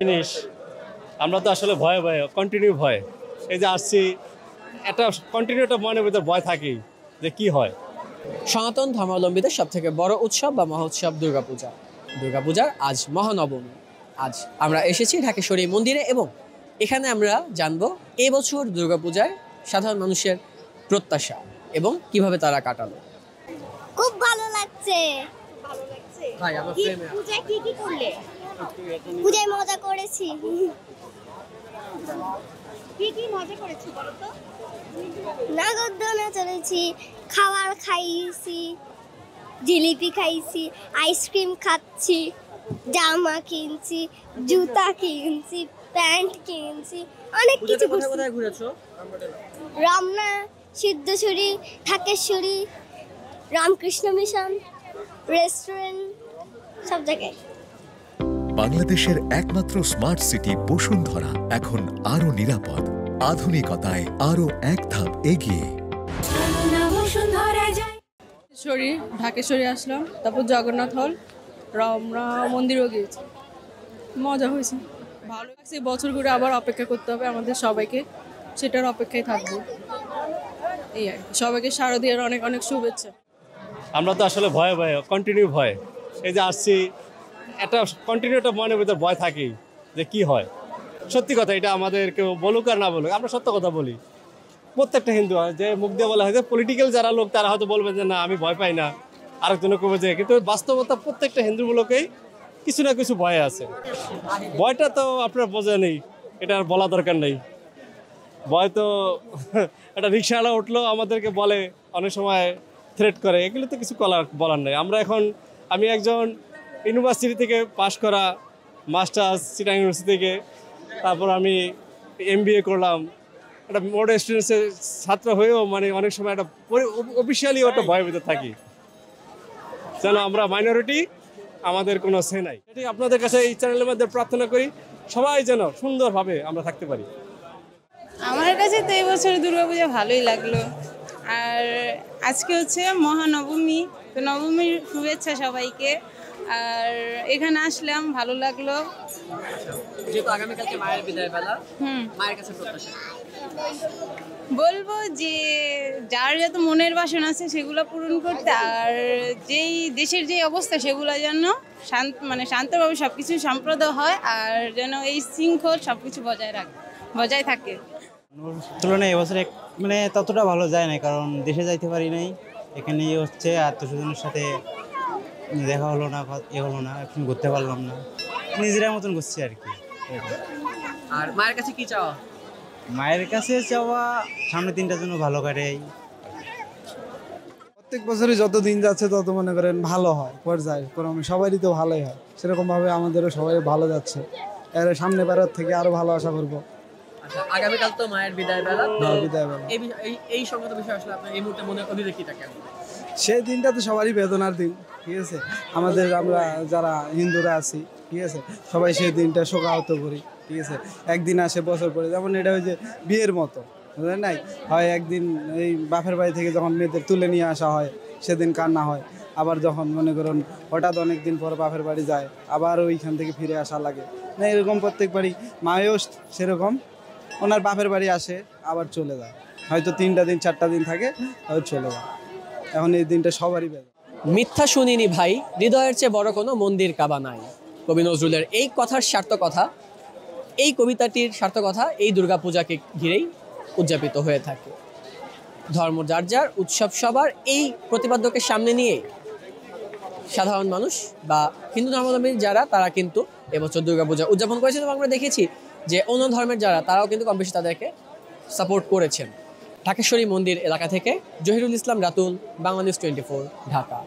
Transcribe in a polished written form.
জিনিস আমরা তো আসলে ভয়ে ভয়ে কন্টিনিউ ভয় এই যে আসছি একটা কন্টিনিউ একটা মনের ভিতর ভয় থাকেই যে কি হয়। সনাতন ধর্মাবলম্বীদের সবথেকে বড় উৎসব বা মহোৎসব দুর্গাপূজা। দুর্গাপূজার আজ মহানবমী। আজ আমরা এসেছি ঢাকেশ্বরী মন্দিরে এবং এখানে আমরা জানবো এবছর দুর্গাপূজায় সাধারণ মানুষের প্রত্যাশা এবং কিভাবে তারা কাটালো। খুব ভালো লাগছে। ভাই আমার পূজায় কি কি করলে? পূজায় মজা করেছি। কি কি মজা করেছি বলো তো? নাগরদোলনা চড়েছি, খাবার খাইছি, জিলিপি খাইছি, আইসক্রিম খাচ্ছি, জামা কিনছি, জুতা কিনছি, প্যান্ট কিনছি, অনেক কিছু করছি। কোথায় ঘুরেছো? রমনা, সিদ্ধেশ্বরী, ঢাকেশ্বরী, রামকৃষ্ণ মিশন, রেস্টুরেন্ট, সব জায়গায়। বাংলাদেশের একমাত্র স্মার্ট সিটি বসুন্ধরা এখন আরো নিরাপদ, আধুনিকতায় আরো এক ধাপ এগিয়ে। ঢাকেশ্বরী আসলাম, তারপর জগন্নাথ হল, রমনা মন্দিরও গিয়েছি, মজা হয়েছে, ভালো লাগছে। বছর ঘুরে আবার অপেক্ষা করতে হবে আমাদের সবাইকে, সেটার অপেক্ষায় থাকবো। এই আর কি। সবাইকে শারদীয়ার অনেক অনেক শুভেচ্ছা। আমরা তো আসলে ভয়ে ভয়ে কন্টিনিউ ভয় এই যে আসছি একটা কন্টিনিউ একটা মনের ভিতর ভয় থাকেই যে কি হয়। সত্যি কথা, এটা আমাদের কেউ বলুক আর না বলুক, আমরা সত্য কথা বলি। প্রত্যেকটা হিন্দু যে মুখ দিয়ে বলা হয় যে পলিটিক্যাল যারা লোক তারা হয়তো বলবে যে না আমি ভয় পাই না, আরেকজনে কবে যে, কিন্তু বাস্তবতা প্রত্যেকটা হিন্দুগুলোকেই কিছু না কিছু ভয় আছে। ভয়টা তো আপনার বোঝা নেই, এটা আর বলা দরকার নেই। ভয় তো একটা রিক্সাওয়ালা উঠলো আমাদেরকে বলে অনেক সময় থ্রেট করে, এগুলো তো কিছু বলার নেই। আমি একজন ইউনিভার্সিটি থেকে পাশ করা, মাস্টার্স চিটাং ইউনিভার্সিটি থেকে, তারপর আমি MBA করলাম। একটা মোডার্ন স্টুডেন্টসের ছাত্র হয়েও মানে অনেক সময় একটা অফিসিয়ালি একটা ভয়ের ভিতরে থাকি যেন আমরা মাইনরিটি, আমাদের কোনো সে নাই। এটি আপনাদের কাছে এই চ্যানেলের মধ্যে প্রার্থনা করি সবাই যেন সুন্দরভাবে আমরা থাকতে পারি। আমার কাছে তো এই বছর দুর্গাপূজা ভালোই লাগলো। আর আজকে হচ্ছে মহানবমী, তো নবমীর শুভেচ্ছা সবাইকে। আর এখানে আসলাম, ভালো লাগলো। যেহেতু আগামীকালকে মায়ের বিদায় বেলা, মায়ের কাছে প্রত্যাশা বলবো যে যার যত মনের বাসনা আছে সেগুলো পূরণ করতে, আর যেই দেশের যেই অবস্থা সেগুলো যেন শান্তভাবে সবকিছু সম্প্রদায় হয়, আর যেন এই শৃঙ্খল সবকিছু বজায় থাকে। তুলনায় এবছর ততটা ভালো যায় না, কারণ দেশে যাইতে পারি নাই। এখানেই হচ্ছে আত্মীয়স্বজনের সাথে দেখা হলো না, হলো না, এখন ঘুরতে পারলাম না, নিজেরা মতন ঘুরছি আর কি। আর মায়ের কাছে কি চাওয়া? মায়ের কাছে চাওয়া সামনে 3টার জন্য ভালো কাটে। প্রত্যেক বছরই যত দিন যাচ্ছে তত মনে করেন ভালো হয়, পর্যায়ে ক্রমে সবারই তো ভালোই হয়, সেরকম ভাবে আমাদেরও সবাই ভালো যাচ্ছে। এর সামনে বারের থেকে আরো ভালো আশা করবো। আচ্ছা, আগামীকাল তো মায়ের বিদায় বেলা, বিদায় বেলা এই সংগত বিষয় আসলে আপনার এই মুহূর্তে মনে অভিব্যক্তিটা কেমন? সেই দিনটা তো সবারই বেদনার দিন, ঠিক আছে। আমরা যারা হিন্দুরা আছি, ঠিক আছে, সবাই সেই দিনটা শোকাহত করি, ঠিক আছে। একদিন আসে বছর পরে, যেমন এটা হচ্ছে বিয়ের মতো, বুঝলেন নাই? হয় একদিন এই বাপের বাড়ি থেকে যখন মেয়েদের তুলে নিয়ে আসা হয় সেদিন কান্না হয়, আবার যখন মনে করুন হঠাৎ অনেক দিন পর বাপের বাড়ি যায় আবার ওইখান থেকে ফিরে আসা লাগে না, এরকম প্রত্যেকবারই মায়েও সেরকম ওনার বাপের বাড়ি আসে আবার চলে যায়, হয়তো 3টা দিন 4টা দিন থাকে আর চলে যায়। এখন এই দিনটা সবারই বেদনা। মিথ্যা শুনিনি ভাই, হৃদয়ের চেয়ে বড় কোনো মন্দির কাবা নাই। কবি নজরুলের এই কথার সার্থকতা, এই কবিতাটির সার্থকতা এই দুর্গাপূজাকে ঘিরেই উদযাপিত হয়ে থাকে। ধর্ম যার যার, উৎসব সবার, এই প্রতিপাদ্যকে সামনে নিয়ে সাধারণ মানুষ বা হিন্দু ধর্মাবলম্বী যারা তারা কিন্তু এবছর দুর্গাপূজা উদযাপন করেছেন এবং আমরা দেখেছি যে অন্য ধর্মের যারা তারাও কিন্তু কম বেশি তাদেরকে সাপোর্ট করেছেন। ঢাকেশ্বরী মন্দির এলাকা থেকে জহিরুল ইসলাম রাতুল, বাংলাদেশ 24, ঢাকা।